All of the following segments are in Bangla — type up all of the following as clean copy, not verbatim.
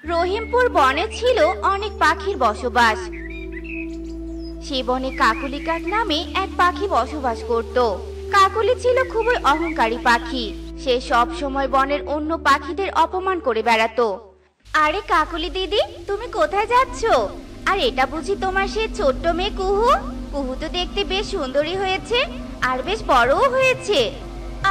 রহিমপুর বনে ছিল অনেক পাখির বসবাস। সে বনে কাকুলি কাক নামে এক পাখি বসবাস করত। কাকুলি ছিল খুবই অহংকারী পাখি। সে সব সময় বনের অন্য পাখিদের অপমান করে বেড়াতো। আরে কাকুলি দিদি, তুমি কোথায় যাচ্ছ? আর এটা বুঝি তোমার সেই ছোট্ট মেয়ে কুহু? কুহু তো দেখতে বেশ সুন্দরী হয়েছে, আর বেশ বড়ও হয়েছে।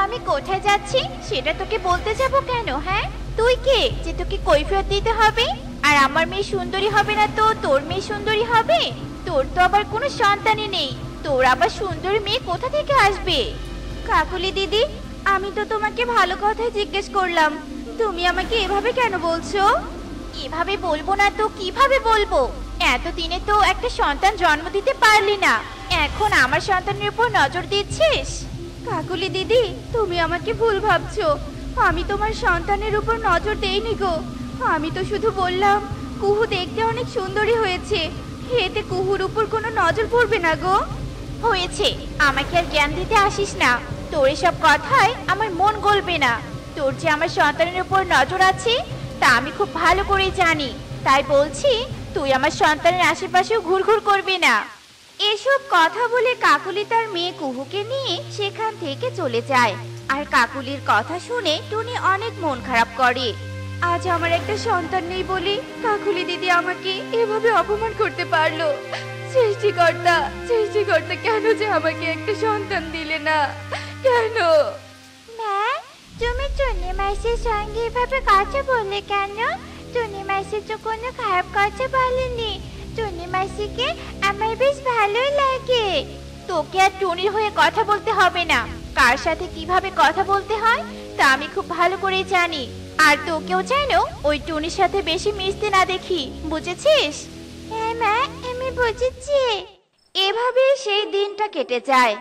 আমি কোথায় যাচ্ছি সেটা তোকে বলতে যাব কেন? হ্যাঁ, তুই কে যে তোকে কৈফিয়ত দিতে হবে? আর আমার মেয়ে সুন্দরী হবে না তো তোর মেয়ে সুন্দরী হবে? তোর তো আবার কোনো সন্তানই নেই, তোর আবার সুন্দরী মেয়ে কোথা থেকে আসবে? কাকুলি দিদি, আমি তো তোমাকে ভালো কথাই জিজ্ঞেস করলাম, তুমি আমাকে এভাবে কেন বলছো? এভাবে বলবো না তো কিভাবে বলবো? এতদিনে তো একটা সন্তান জন্ম দিতে পারলি না, এখন আমার সন্তানের উপর নজর দিচ্ছিস? কাকুলি দিদি, তুমি আমাকে ভুল ভাবছো। আমি তোমার সন্তানের উপর নজর দেইনি গো। আমি তো শুধু বললাম কুহু দেখতে অনেক সুন্দরী হয়েছে, এতে কুহুর উপর কোনো নজর পড়বে না গো। হয়েছে, আমাকে আর জ্ঞান দিতে আসিস না। তোর এসব কথায় আমার মন গলবে না। তোর যে আমার সন্তানের উপর নজর আছে তা আমি খুব ভালো করে জানি, তাই বলছি তুই আমার সন্তানের আশেপাশেও ঘুরঘুর করবি না। এসব কথা বলে কাকুলি তার মেয়ে কুহুকে নিয়ে সেখান থেকে চলে যায়। আর কাকুলির কথা শুনে টুনি অনেক মন খারাপ করে। আজ আমার একটা সন্তান নেই বলে কাকুলি দিদি আমাকে এভাবে অপমান করতে পারলো। সৃষ্টিকর্তা, সৃষ্টিকর্তা, কেন যে আমাকে একটা সন্তান দিলে না? কেন? মা, তুমি টুনি মাসির সঙ্গে এভাবে কথা বললে কেন? টুনি মাসি তো কোনো খারাপ কথা বলেনি। টুনি মাসিকে আমার বেশ ভালোই লাগে। তোকে আর টুনির হয়ে কথা বলতে হবে না। কার সাথে কিভাবে কথা বলতে হয় তা আমি খুব ভালো করেই জানি। আর তোকেও যেন ওই টুনির সাথে বেশি মিশতে না দেখি, বুঝেছিস? হ্যাঁ মা, আমি বুঝেছি। এভাবে সেই দিনটা কেটে যায়।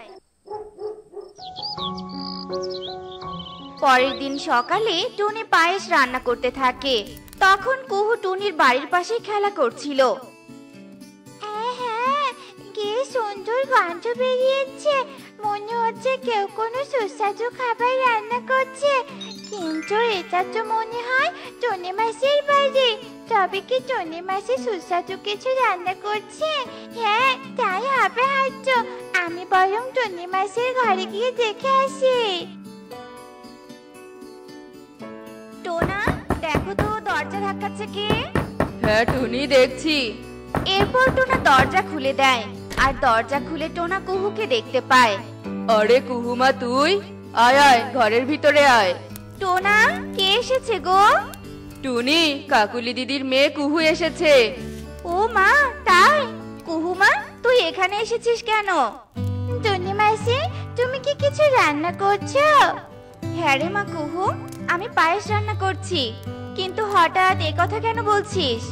পরের দিন সকালে টুনি পায়েস রান্না করতে থাকে। তখন কুহু টুনির বাড়ির পাশে খেলা করছিল। হ্যাঁ, কি সুন্দর গন্ধ বেরিয়েছে। মনে হচ্ছে কেউ কোনো সুস্বাদু খাবার রান্না করছে। কিন্তু এটা তো মনে হয় টুনি মাসির বাড়ি। তবে কি টুনি মাসি সুস্বাদু কিছু রান্না করছে? হ্যাঁ, তাই হবে হয়তো। আমি বরং টুনি মাসির ঘরে গিয়ে দেখে আসি। টোনা, দেখো তো দরজা ধাক্কাচ্ছে কে? হ্যাঁ টুনি, দেখছি। এরপর টোনা দরজা খুলে দেয়, আর দরজা খুলে টোনা কুহুকে দেখতে পায়। আরে কুহুমা, তুই আয় আয়, ঘরের ভিতরে আয়। টোনা, কে এসেছে গো? টুনি, কাকুলি দিদির মেয়ে কুহু এসেছে। ও মা, তাই? কুহু মা, তুই এখানে এসেছিস কেন? টুনি মাসি, তুমি কি কিছু রান্না করছো? হ্যাঁ রে মা কুহু, আমি পায়েস রান্না করছি। কিন্তু হঠাৎ এ কথা কেন বলছিস?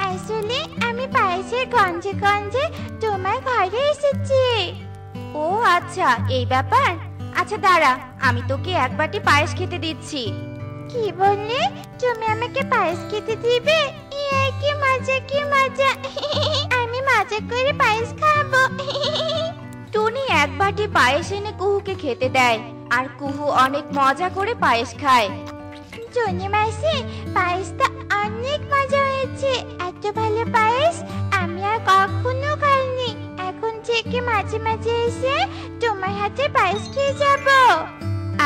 আসলে আমি পায়েসের গন্ধে গন্ধে তোমার ঘরে এসেছি। ও আচ্ছা, এই ব্যাপার। আচ্ছা দাঁড়া, আমি তোকে এক বাটি পায়েস খেতে দিচ্ছি। কি বললে? তুমি আমাকে পায়েস খেতে দিবে? ইয়ে, কি মজা, কি মজা। আমি মজা করে পায়েস খাবো। টুনি এক বাটি পায়েস এনে কুহুকে খেতে দেয়, আর কুহু অনেক মজা করে পায়েস খায়। টুনি মাসি, পায়েসটা অনেক মজা হয়েছে। এত ভালো পায়েস আমি আর কখনো খাইনি। এখন থেকে মাঝে মাঝে এসে তোমার হাতে পায়েস খেয়ে যাব।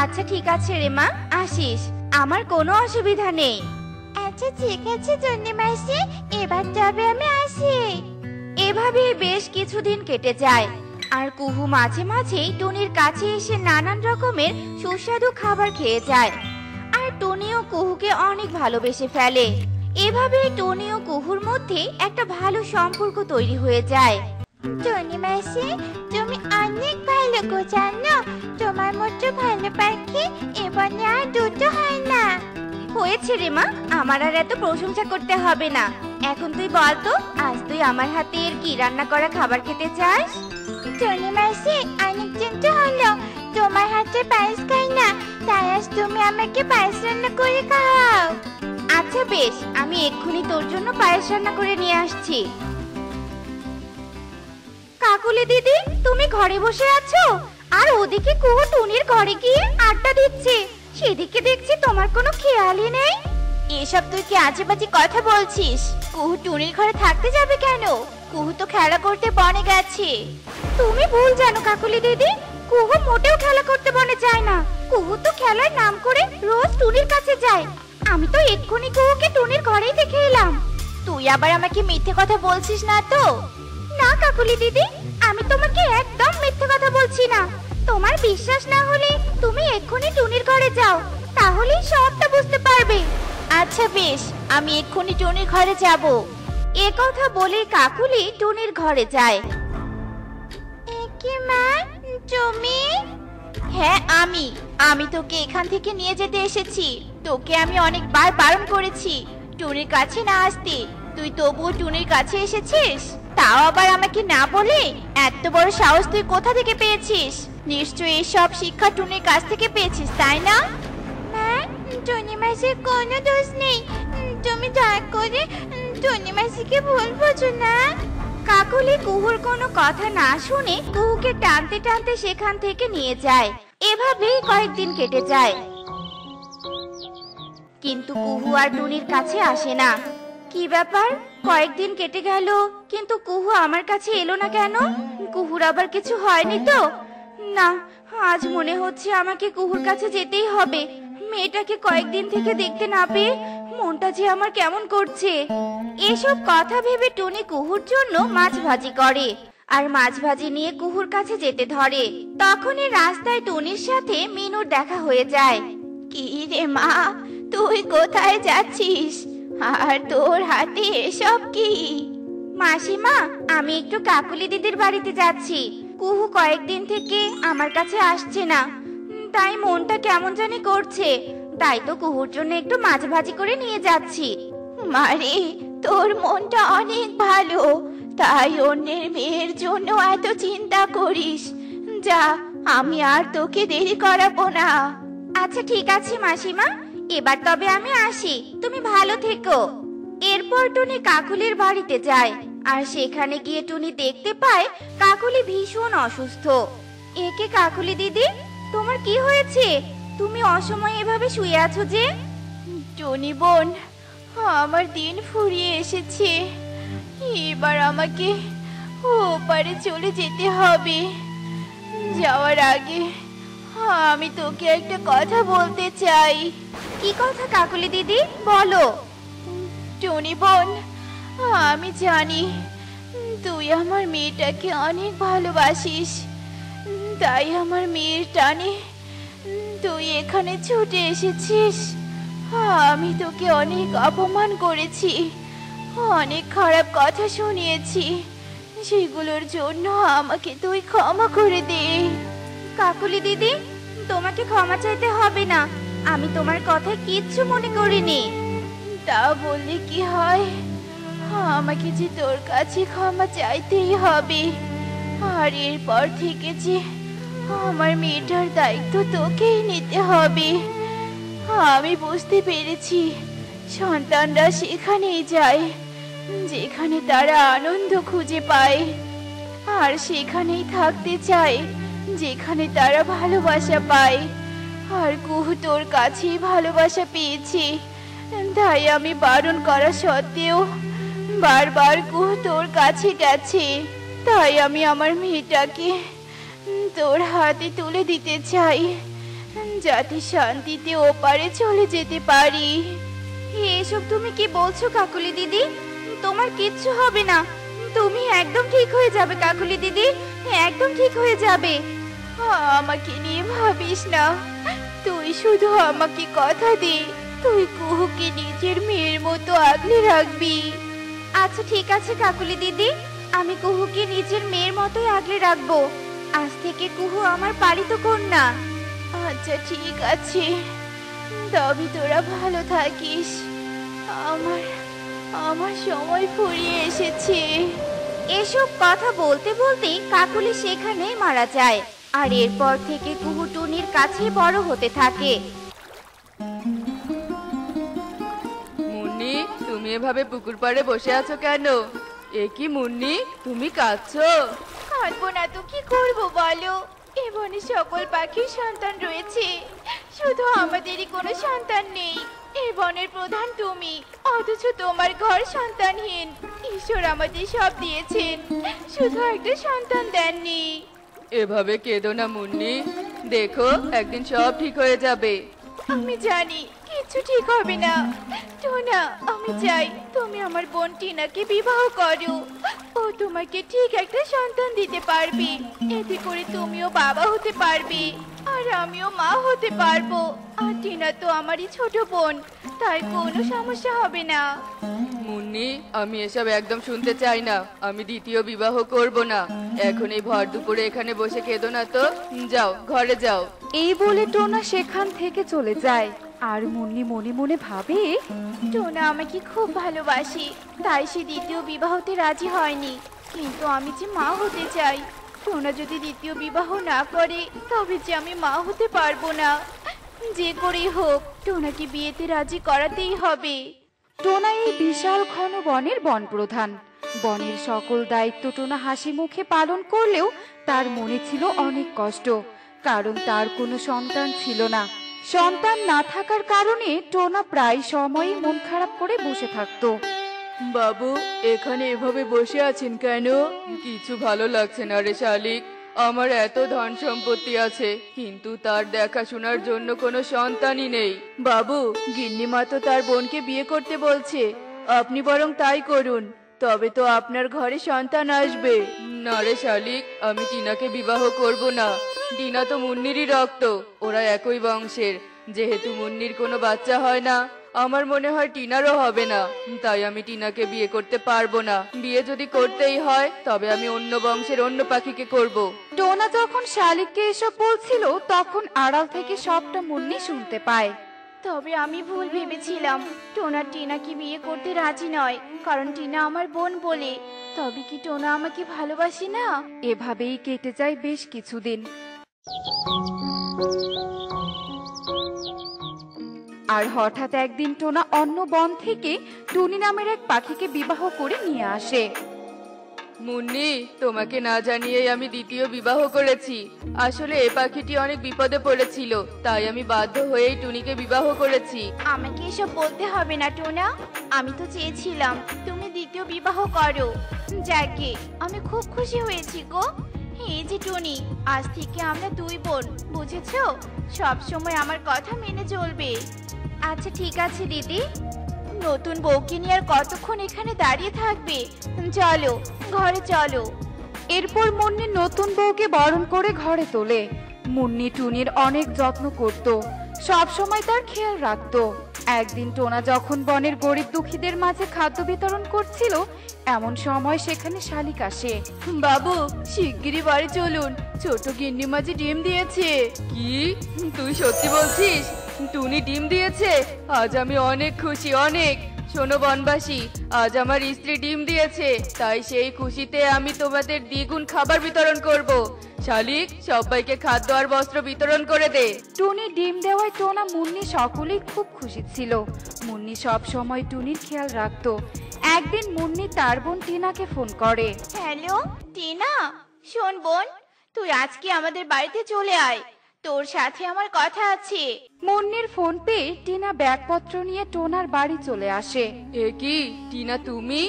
আচ্ছা ঠিক আছে রে মা, আসিস, আমার কোনো অসুবিধা নেই। আচ্ছা ঠিক আছে টুনি মাসি, এবার তবে আমি আসি। এভাবে বেশ কিছুদিন কেটে যায়, আর কুহু মাঝে মাঝেই টুনির কাছে এসে নানান রকমের সুস্বাদু খাবার খেয়ে যায়। আর টুনিও কুহুকে অনেক ভালোবেসে ফেলে। এভাবে টুনি ও কুহুর মধ্যে একটা ভালো সম্পর্ক তৈরি হয়ে যায়। টুনি মাসি, তুমি অনেক ভালো গো, জানো? তোমার মতো ভালো পাখি এ বনে আর দুটো হয় না। হয়েছে রে মা, আমার আর এত প্রশংসা করতে হবে না। এখন তুই বল তো, আজ তুই আমার হাতের কি রান্না করা খাবার খেতে চাস? টুনি মাসি, অনেকদিন তো হলো তোমার হাতে পায়েস খাই না, তাই আজ তুমি আমাকে পায়েস রান্না করে খাও। আচ্ছা বেশ, আমি এক্ষুনি তোর জন্য পায়েস রান্না করে নিয়ে আসছি। কাকুলি দিদি, তুমি ঘরে বসে আছো, আর ওদিকে কুহু টুনির ঘরে গিয়ে আড্ডা দিচ্ছে। সেদিকে দেখছি তোমার কোনো খেয়ালই নেই। এসব তুই কি আজেবাজে কথা বলছিস? কুহু টুনির ঘরে থাকতে যাবে কেন? কুহু তো খেলা করতে বনে গেছে। তুমি ভুল জানো কাকুলি দিদি, কুহু মোটেও খেলা করতে বনে যায় না। কুহু তো খেলার নাম করে রোজ টুনির কাছে যায়। আমি তো এক্ষুনি কুহুকে টুনির ঘরেই দেখে এলাম। তুই আবার আমাকে মিথ্যে কথা বলছিস না তো? না কাকুলি দিদি, আমি তোমাকে একদম মিথ্যে কথা বলছি না। তোমার বিশ্বাস না হলে তুমি এক্ষুনি টুনির ঘরে যাও, তাহলেই সবটা বুঝতে পারবে। আচ্ছা বেশ, আমি এক্ষুনি টুনির ঘরে যাব। এ কথা বলে কাকুলি টুনির ঘরে যায়। কি মা, তুমি? হ্যাঁ আমি তোকে এখান থেকে নিয়ে যেতে এসেছি। তোকে আমি অনেকবার বারণ করেছি টুনির কাছে না আসতে, তুই তবুও টুনির কাছে এসেছিস। তাও আবার আমাকে না বলে? এত বড় সাহস তুই কোথা থেকে পেয়েছিস? নিশ্চয়ই এসব শিক্ষা টুনির কাছ থেকে পেয়েছিস, তাই না? মা, টনি মাসির কোনো দোষ নেই। তুমি দয়া করে টনি মাসিকে ভুল বোঝো না। কাকলি কুহুর কোনো কথা না শুনে কুহুকে টানতে টানতে সেখান থেকে নিয়ে যায়। এভাবেই কয়েকদিন কেটে যায়, কিন্তু কুহু আর টুনির কাছে আসে না। কি ব্যাপার, কয়েকদিন কেটে গেল কিন্তু কুহু আমার কাছে এলো না কেন? কুহুর আবার কিছু হয়নি তো? না, আজ মনে হচ্ছে আমাকে কুহুর কাছে যেতেই হবে। মেয়েটাকে কয়েকদিন থেকে দেখতে না পেয়ে মনটা যে আমার কেমন করছে। এসব কথা ভেবে টুনি কুহুর জন্য মাছ ভাজি করে আর মাছ ভাজি নিয়ে কুহুর কাছে যেতে ধরে। তখনই রাস্তায় টুনির সাথে মিনুর দেখা হয়ে যায়। কি রে মা, তুই কোথায় যাচ্ছিস? আর তোর হাতে এসব কি? মাসিমা, আমি একটু কাকুলি দিদির বাড়িতে যাচ্ছি। কুহু কয়েকদিন থেকে আমার কাছে আসছে না, তাই মনটা কেমন জানি করছে। তাই তো কুহুর জন্য একটু মাছ ভাজি করে নিয়ে যাচ্ছি। মারে, তোর মনটা অনেক ভালো, তাই অন্যের মেয়ের জন্য এত চিন্তা করিস। যা, আমি আর তোকে দেরি করাবো না। আচ্ছা ঠিক আছে মাসিমা, এবার তবে আমি আসি, তুমি ভালো থেকো। এরপর টুনি কাকুলির বাড়িতে যায় আর সেখানে গিয়ে টুনি দেখতে পায় কাকুলি ভীষণ অসুস্থ। একে কাকুলি দিদি, তোমার কি হয়েছে? তুমি অসময়ে এভাবে শুয়ে আছো যে? টুনি বোন, আমার দিন ফুরিয়ে এসেছে। এবার আমাকে ওপারে চলে যেতে হবে। যাওয়ার আগে আমি তোকে একটা কথা বলতে চাই। কি কথা কাকুলি দিদি, বলো। টুনি বোন, আমি জানি তুই আমার মেয়েটাকে অনেক ভালোবাসিস, তাই আমার মেয়ের টানে তুই এখানে ছুটে এসেছিস। আমি তোকে অনেক অপমান করেছি, অনেক খারাপ কথা শুনিয়েছি, সেগুলোর জন্য আমাকে তুই ক্ষমা করে দে। কাকুলি দিদি, তোমাকে ক্ষমা চাইতে হবে না, আমি তোমার কথা কিচ্ছু মনে করিনি। তা বললে কি হয়, আমাকে যে তোর কাছে ক্ষমা চাইতেই হবে। আর এরপর থেকে যে আমার মেয়েটার দায়িত্ব তোকেই নিতে হবে। আমি বুঝতে পেরেছি সন্তানরা সেখানেই যায় যেখানে তারা আনন্দ খুঁজে পায়, আর সেখানেই থাকতে চায় যেখানে তারা ভালোবাসা পায়। আর কুহু তোর কাছেই ভালোবাসা পেয়েছি, তাই আমি বারণ করা সত্ত্বেও বারবার কুহু তোর কাছে গেছে। তাই আমি আমার মেয়েটাকে তোর হাতে তুলে দিতে চাই, যাতে শান্তিতে ওপারে চলে যেতে পারি। এসব তুমি কি বলছো কাকুলি দিদি? তোমার কিচ্ছু হবে না, তুমি একদম ঠিক হয়ে যাবে কাকুলি দিদি, একদম ঠিক হয়ে যাবে। আমাকে নিয়ে ভাবিস না, তুই শুধু আমাকে কথা দে তুই কুহুকে নিজের মেয়ের মতো আগলে রাখবি। আচ্ছা ঠিক আছে কাকুলি দিদি, আমি কুহুকে নিজের মেয়ের মতোই আগলে রাখবো। আজ থেকে কুহু আমার পালিত কন্যা। আচ্ছা ঠিক আছে, তবে তোরা ভালো থাকিস। আমার আমার সময় ফুরিয়ে এসেছে। এসব কথা বলতে বলতে কাকুলি সেখানে মারা যায়। আর এরপর থেকে কুহু টুনির কাছে বড় হতে থাকে। মুন্নি, তুমি এভাবে পুকুর পাড়ে বসে আছো কেন? এ কি মুন্নি, তুমি কাঁদছো? কাঁদবো না তো কি করবো বলো? এ বনে সকল পাখির সন্তান রয়েছে, শুধু আমাদেরই কোনো সন্তান নেই। এই বনের প্রধান তুমি, অথচ তোমার ঘর সন্তানহীন। ঈশ্বর আমাদের সব দিয়েছেন, শুধু একটা সন্তান দেননি। এভাবে কেঁদো না মুন্নি, দেখো একদিন সব ঠিক হয়ে যাবে। আমি জানি কিছু ঠিক হবে না। টোনা, আমি চাই তুমি আমার বোন টিনাকে বিবাহ করো। ও তোমাকে ঠিক একটা সন্তান দিতে পারবে, এতে করে তুমিও বাবা হতে পারবে আর আমিও মা হতে পারবো। আর টিনা তো আমারই ছোট বোন, তাই কোনো সমস্যা হবে না। মুন্নি, আমি এসব একদম শুনতে চাই না। আমি দ্বিতীয় বিবাহ করব না। এখন এই ভর দুপুরে এখানে বসে কেঁদো না তো, যাও ঘরে যাও। এই বলে টোনা সেখান থেকে চলে যায়। আর মুন্নি মনে মনে ভাবে, টোনা আমাকে খুব ভালোবাসি, তাই সে দ্বিতীয় বিবাহতে রাজি হয়নি। কিন্তু আমি যে মা হতে চাই। টোনা যদি দ্বিতীয় বিবাহ না করে তবে যে আমি মা হতে পারবো না। যে করেই হোক টোনাকে বিয়েতে রাজি করাতেই হবে। টোনা এই বিশাল ঘন বনের বনপ্রধান। বনের সকল দায়িত্ব টোনা হাসি মুখে পালন করলেও তার মনে ছিল অনেক কষ্ট, কারণ তার কোনো সন্তান ছিল না। সন্তান না থাকার কারণে টোনা প্রায় সময়ই মন খারাপ করে বসে থাকতো। বাবু, এখানে এভাবে বসে আছেন কেন? কিছু ভালো লাগছে না রে শালিক। আমার এত ধন সম্পত্তি আছে, কিন্তু তার দেখাশোনার জন্য কোনো সন্তানই নেই। বাবু, গিন্নিমা তো তার বোনকে বিয়ে করতে বলছে, আপনি বরং তাই করুন, তবে তো আপনার ঘরে সন্তান আসবে। না রে শালিক, আমি টিনাকে বিবাহ করব না। টিনা তো মুন্নিরই রক্ত, ওরা একই বংশের। যেহেতু মুন্নির কোনো বাচ্চা হয় না, আমার মনে হয় টিনারও হবে না, তাই আমি টিনাকে বিয়ে করতে পারবো না। বিয়ে যদি করতেই হয় তবে আমি অন্য বংশের অন্য পাখিকে করব। টোনা যখন শালিককে এসব বলছিল তখন আড়াল থেকে সবটা মুন্নি শুনতে পায়। তবে আমি ভুল ভেবেছিলাম, টোনা টিনাকে বিয়ে করতে রাজি নয়, কারণ টিনা আমার বোন বলে। তবে কি টোনা আমাকে ভালোবাসে না? এভাবেই কেটে যায় বেশ কিছুদিন। আর হঠাৎ একদিন টোনা অন্য বন থেকে টুনি নামের এক পাখিকে বিবাহ করে নিয়ে আসে। মুন্নি, তোমাকে না জানিয়েই আমি দ্বিতীয় বিবাহ করেছি। আসলে এই পাখিটি অনেক বিপদে পড়েছিল, তাই আমি বাধ্য হয়েই টুনিকে বিবাহ করেছি। আমাকে এসব বলতে হবে না টোনা, আমি তো চেয়েছিলাম তুমি দ্বিতীয় বিবাহ করো। যাকে আমি খুব খুশি হয়েছি গো। এই যে টুনি, আজ থেকে আমরা দুই বোন, বুঝেছো? সব সময় আমার কথা মেনে চলবে। আচ্ছা ঠিক আছে দিদি। নতুন বউকে নিয়ে আর কতক্ষণ এখানে দাঁড়িয়ে থাকবে? চলো ঘরে চলো। এরপর মুন্নি নতুন বউকে বরণ করে ঘরে তোলে। মুন্নি টুনির অনেক যত্ন করত, সব সময় তার খেয়াল রাখত। একদিন টোনা যখন বনের গরিব দুঃখীদের মাঝে খাদ্য বিতরণ করছিল, এমন সময় সেখানে শালিক আসে। বাবু, শিগগিরই বাড়ি চলুন, ছোট গিন্নিমা যে ডিম দিয়েছে। কি? তুই সত্যি বলছিস? টুনি ডিম দিয়েছে? আজ আমি অনেক খুশি, অনেক। শোনো বনবাসী, আজ আমার স্ত্রী ডিম দিয়েছে, তাই সেই খুশিতে আমি তোমাদের দ্বিগুণ খাবার বিতরণ করব। শালিক, সবাইকে খাদ্য আর বস্ত্র বিতরণ করে দে। টুনি ডিম দেওয়ায় টোনা মুন্নি সকলেই খুব খুশি ছিল। মুন্নি সব সময় টুনির খেয়াল রাখত। একদিন মুন্নি তার বোন টিনাকে ফোন করে। হ্যালো টিনা, শোন বোন, তুই আজকে আমাদের বাড়িতে চলে আয়, তোর সাথে আমার কথা আছে। মুন্নির ফোন পেয়ে টিনা ব্যাগপত্র নিয়ে টোনার বাড়ি চলে আসে। এ কি টিনা, তুমি?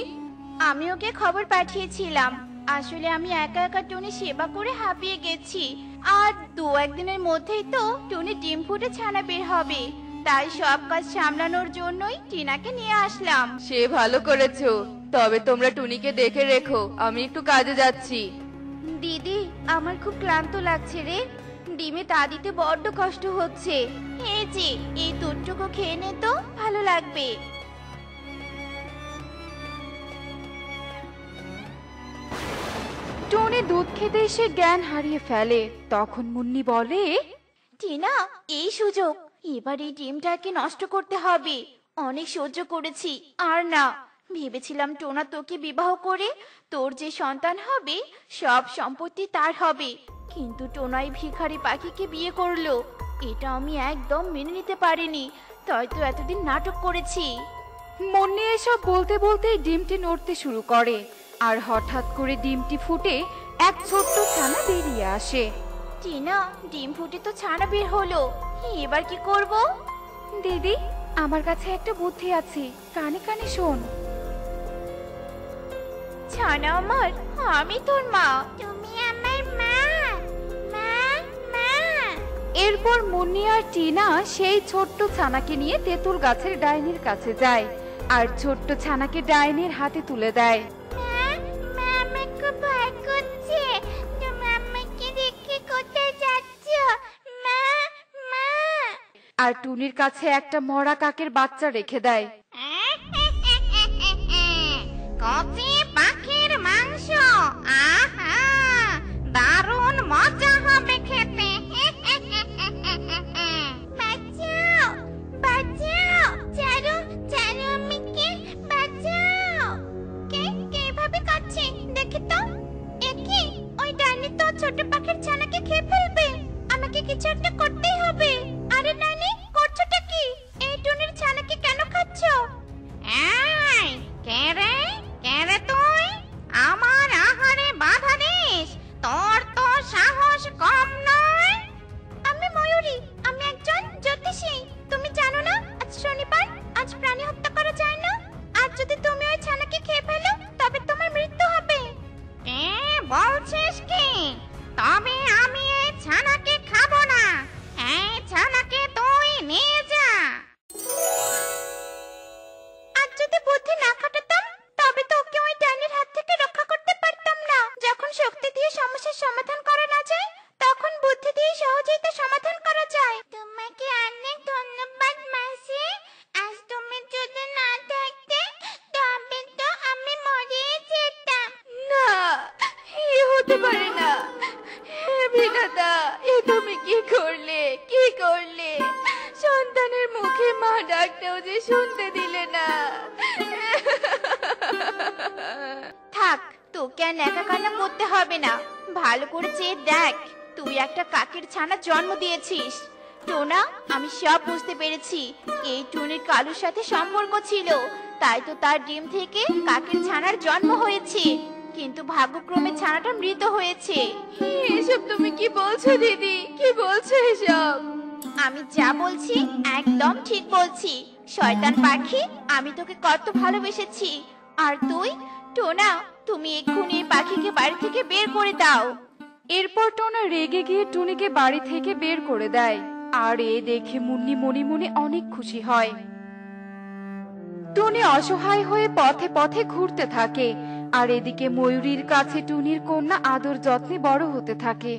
আমি ওকে খবর পাঠিয়েছিলাম। আসলে আমি একা একা টুনি সেবা করে হাঁপিয়ে গেছি, আর দু একদিনের মধ্যেই তো টুনি ডিম ফুটে ছানা বের হবে। তাই সব কাজ সামলানোর জন্যই টিনাকে নিয়ে আসলাম। সে ভালো করেছো, তবে তোমরা টুনিকে দেখে রেখো, আমি একটু কাজে যাচ্ছি। দিদি, আমার খুব ক্লান্ত লাগছে রে, ডিমে তা দিতে বড্ড কষ্ট হচ্ছে। এই যে এই দুধটুকু খেয়ে নে তো, ভালো লাগবে। টুনি দুধ খেতে এসে জ্ঞান হারিয়ে ফেলে। তখন মুন্নি বলে, টিনা, এই সুযোগ, এবার এই ডিমটাকে নষ্ট করতে হবে। অনেক সহ্য করেছি, আর না। ভেবেছিলাম টোনা তোকে বিবাহ করে তোর যে সন্তান হবে সব সম্পত্তি তার হবে, কিন্তু টোনাই ভিখারি পাখিকে বিয়ে করলো। এটা আমি একদম মেনে নিতে পারিনি, তাই তো এতদিন নাটক করেছি। মুন্নি এসব বলতে বলতেই ডিমটি নড়তে শুরু করে। আর হঠাৎ করে ডিমটি ফুটে এক ছোট্ট ছানা বেরিয়ে আসে। টিনা, ডিম ফুটে তো ছানা বের হলো, এবার কি করব? দিদি, আমার কাছে একটা বুদ্ধি আছে, কানে কানে শোন। ছানা আমার, আমি তোর মা। তুমি আমার মা, মা, মা। এরপর মুন্নি আর টিনা সেই ছোট্ট ছানাকে নিয়ে তেঁতুল গাছের ডাইনির কাছে যায় আর ছোট্ট ছানাকে ডাইনির হাতে তুলে দেয়। মা, মা, আমার খুব ভয় করছে। তুমি আমাকে রেখে কোথায় যাচ্ছ? মা, মা। আর টুনির কাছে একটা মরা কাকের বাচ্চা রেখে দেয়। কচি পাখির মাংস, আহা, দারুণ মজা হবে খেতে। বাঁচাও, বাঁচাও, ছাড়ো, ছাড়ো আমাকে, বাঁচাও। কে কে এভাবে কাঁদছে? দেখি তো। একি, ওই ডাইনি তো ছোট পাখির ছানাকে খেয়ে ফেলবে। আমাকে কিছু একটা করতেই হবে। আরে ডাইনি, করছোটা কি? এই টুনির ছানাকে কেন খাচ্ছো? এই, কে রে? কে রে তুই? আমার আহারে বাধা দিস? তোর তো সাহস কম নয়। আমি ময়ূরী, আমি একজন জ্যোতিষী। তুমি জানো না আজ শনিবার, আজ প্রাণী হত্যা করা যায় না। আজ যদি তুমি ওই ছানাকে খেয়ে ফেলো তবে তোমার মৃত্যু হবে। কে বলছিস কি? তবে আমি এই ছানাকে খাবো না। এই ছানাকে তুই নিয়ে যা। আজ যদি বুদ্ধি না খাটাতাম তবে তো ওকে ওই ডাইনির হাত থেকে রক্ষা করতে পারতাম না। যখন শক্তি দিয়ে সমস্যার সমাধান করা না যায়, তখন বুদ্ধি দিয়ে সহজেই তা সমাধান করা যায়। তোমাকে অনেক ধন্যবাদ মাসি। আজ তুমি যদি না থাকতে তবে তো আমি মরেই যেতাম। না, এ হতে পারে না। হে বিধাতা, এ তুমি কি করলে, কি করলে? সন্তানের মুখে মা ডাকতেও যে শুনতে দিলে না। থাক, তোকে আর একা কান্না করতে হবে না। ভালো করে চেয়ে দেখ, তুই একটা কাকের ছানা জন্ম দিয়েছিস। টোনা, আমি সব বুঝতে পেরেছি। এই টুনির কালুর সাথে সম্পর্ক ছিল, তাই তো তার ডিম থেকে কাকের ছানার জন্ম হয়েছে। কিন্তু ভাগ্যক্রমে ছানাটা মৃত হয়েছে। এসব তুমি কি বলছো দিদি? কি বলছো এসব? আমি যা বলছি একদম ঠিক বলছি। শয়তান পাখি, আমি তোকে কত ভালোবেসেছি। আর তুই? টোনা, তুমি এক্ষুনি এই পাখিকে বাড়ি থেকে বের করে দাও। এরপর টোনা রেগে গিয়ে টুনিকে বাড়ি থেকে বের করে দেয়। আর এ দেখে মুন্নি মনে মনে অনেক খুশি হয়। টুনি অসহায় হয়ে পথে পথে ঘুরতে থাকে, আর এদিকে ময়ূরীর কাছে টুনির কন্যা আদর যত্নে বড় হতে থাকে।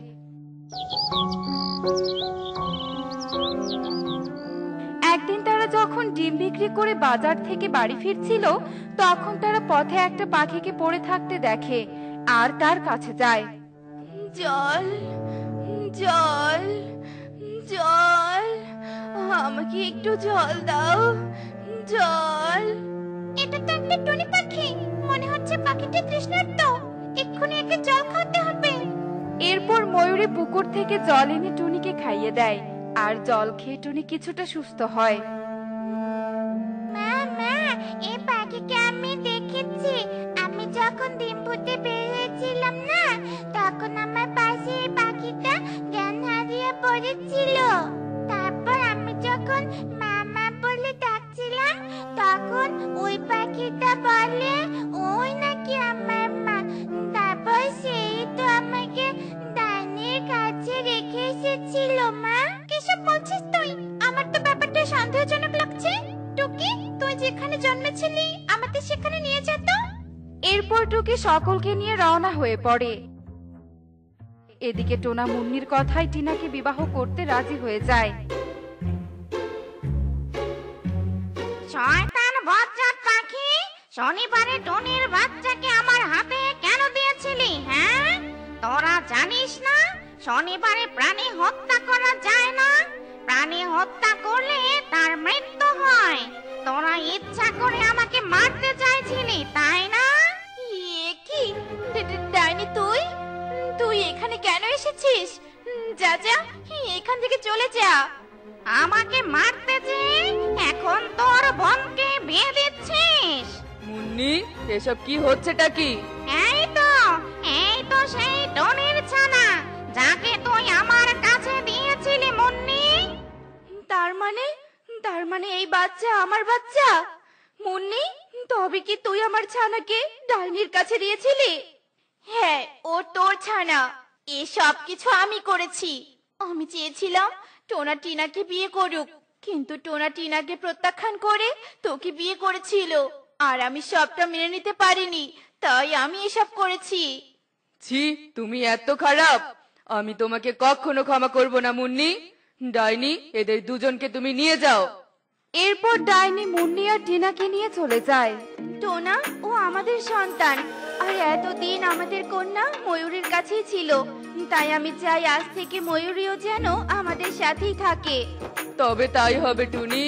একদিন তারা যখন ডিম বিক্রি করে বাজার থেকে বাড়ি ফিরছিল, তখন তারা পথে একটা পাখিকে পড়ে থাকতে দেখে আর তার কাছে যায়। জল, জল, জল, আমাকে একটু জল দাও। জল। এটা তো একটা টুনি পাখি। মনে হচ্ছে পাখিটা তৃষ্ণার্ত। এক্ষুনি একে জল খাওয়াতে হবে। এরপর ময়ূরী পুকুর থেকে জল এনে টুনিকে খাইয়ে দেয়, আর জল খেয়ে টুনি কিছুটা সুস্থ হয়। মা, মা, এই পাখিকে আমি দেখেছি। আমি যখন ডিম ফুটে বের হয়েছিলাম না, তখন আমার পাশে এই পাখিটা জ্ঞান হারিয়ে পড়েছিল। তারপর আমি যখন মামা বলে ডাকছিলাম, তখন ওই পাখিটা বলে ওই নাকি আমার মা। তারপর সেই তো আমাকে ডাইনির কাছে রেখে এসেছিল। মা, কিসব বলছিস তুই? আমার তো ব্যাপারটা সন্দেহজনক লাগছে। টুকি, তুই যেখানে জন্মেছিলি আমাদের সেখানে নিয়ে যেত। এরপর টুকি সকলকে নিয়ে রওনা হয়ে পড়ে। এদিকে টোনা মুন্নির কথায় টিনাকে বিবাহ করতে রাজি হয়ে যায়। শয়তান বজ্জাত পাখি, শনিবারে টুনির বাচ্চাকে আমার হাতে কেন দিয়েছিলি? হ্যাঁ, তোরা জানিস না শনিবারে প্রাণী হত্যা করা যায় না। প্রাণী হত্যা করলে তার মৃত্যু হয়। তোরা ইচ্ছা করে আমাকে মারতে চাইছিলি, তাই না? এ কি? ডাইনি, তুই তুই এখানে কেন এসেছিস? যা যা, এখান থেকে চলে যা। আমাকে মারতে যে এখন তোর বোনকে বিয়ে দিচ্ছিস? মুন্নি, এসব কি হচ্ছেটা কি? এই তো সেই টনির ছানা যাকে তুই আমার কাছে দিয়েছিলি মুন্নি। তার মানে মানে এই বাচ্চা আমার বাচ্চা? মুন্নি, তবে কি তুই আমার ছানাকে ডাইনির কাছে দিয়েছিলি? হ্যাঁ, ও তোর ছানা। এ সব কিছু আমি করেছি। আমি চেয়েছিলাম টোনা টিনাকে বিয়ে করুক, কিন্তু টোনা টিনাকে প্রত্যাখ্যান করে তোকে বিয়ে করেছিল। আর আমি সবটা মেনে নিতে পারিনি, তাই আমি এসব করেছি। ছি, তুমি এত খারাপ! আমি তোমাকে কখনো ক্ষমা করব না মুন্নি। ডাইনি, এদের দুজনকে তুমি নিয়ে যাও। এরপর ডাইনি মুন্নি আর টিনাকে নিয়ে চলে যায়। টোনা ও আমাদের সন্তান, আর এতদিন আমাদের কন্যা ময়ূরীর কাছেই ছিল। তাই আমি চাই আজ থেকে ময়ূরীও যেন আমাদের সাথেই থাকে। তবে তাই হবে টুনি।